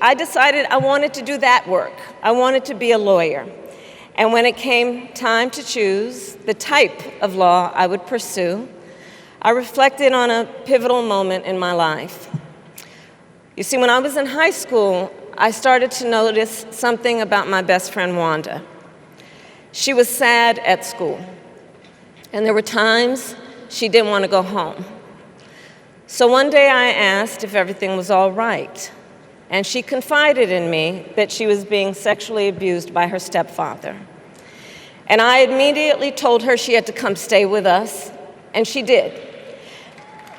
I decided I wanted to do that work. I wanted to be a lawyer. And when it came time to choose the type of law I would pursue, I reflected on a pivotal moment in my life. You see, when I was in high school, I started to notice something about my best friend, Wanda. She was sad at school, and there were times she didn't want to go home. So one day I asked if everything was all right, and she confided in me that she was being sexually abused by her stepfather. And I immediately told her she had to come stay with us, and she did.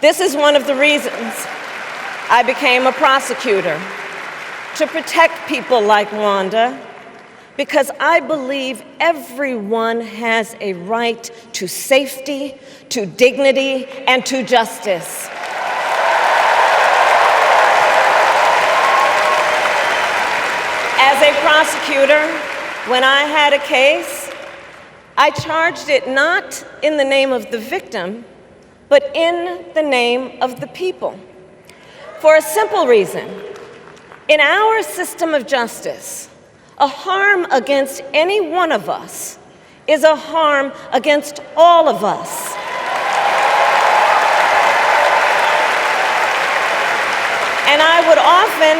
This is one of the reasons I became a prosecutor, to protect people like Wanda, because I believe everyone has a right to safety, to dignity, and to justice. As a prosecutor, when I had a case, I charged it not in the name of the victim, but in the name of the people. For a simple reason. In our system of justice, a harm against any one of us is a harm against all of us. And I would often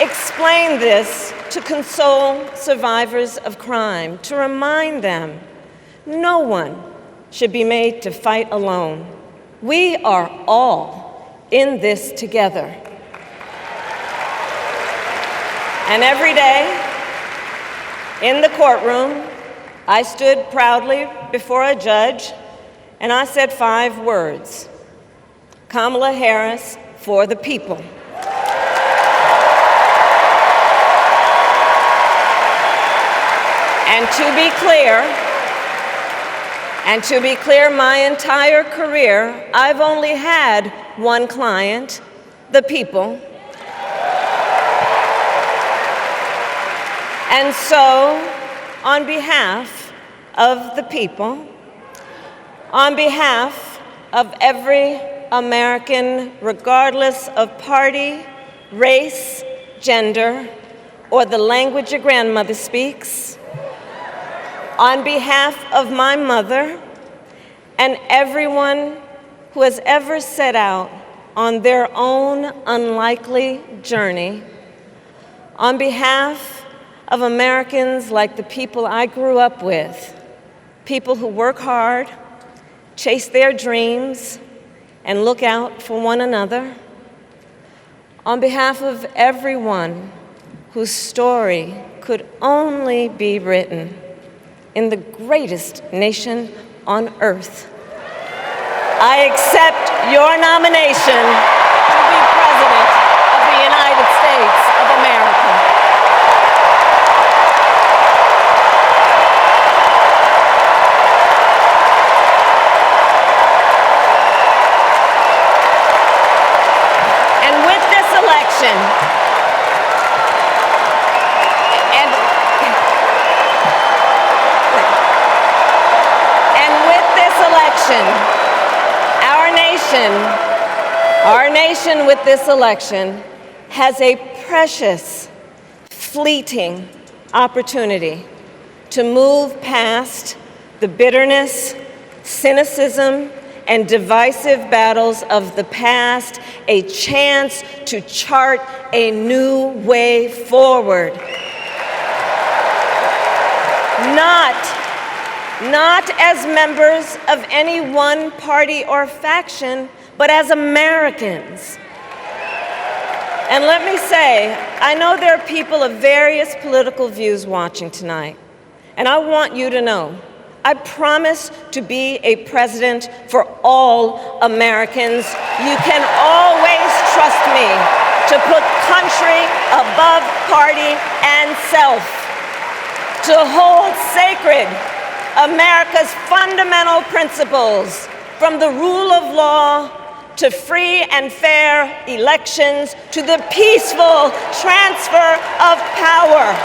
explain this to console survivors of crime, to remind them no one should be made to fight alone. We are all in this together. And every day in the courtroom, I stood proudly before a judge and I said 5 words: Kamala Harris for the people. And to be clear, my entire career, I've only had one client, the people. And so, on behalf of the people, on behalf of every American, regardless of party, race, gender, or the language your grandmother speaks, on behalf of my mother and everyone who has ever set out on their own unlikely journey, on behalf of Americans like the people I grew up with, people who work hard, chase their dreams, and look out for one another, on behalf of everyone whose story could only be written in the greatest nation on earth, I accept your nomination to be President of the United States of America. And with this election, our nation with this election has a precious, fleeting opportunity to move past the bitterness, cynicism, and divisive battles of the past, a chance to chart a new way forward. Not as members of any one party or faction, but as Americans. And let me say, I know there are people of various political views watching tonight, and I want you to know, I promise to be a president for all Americans. You can always trust me to put country above party and self, to hold sacred America's fundamental principles, from the rule of law to free and fair elections to the peaceful transfer of power.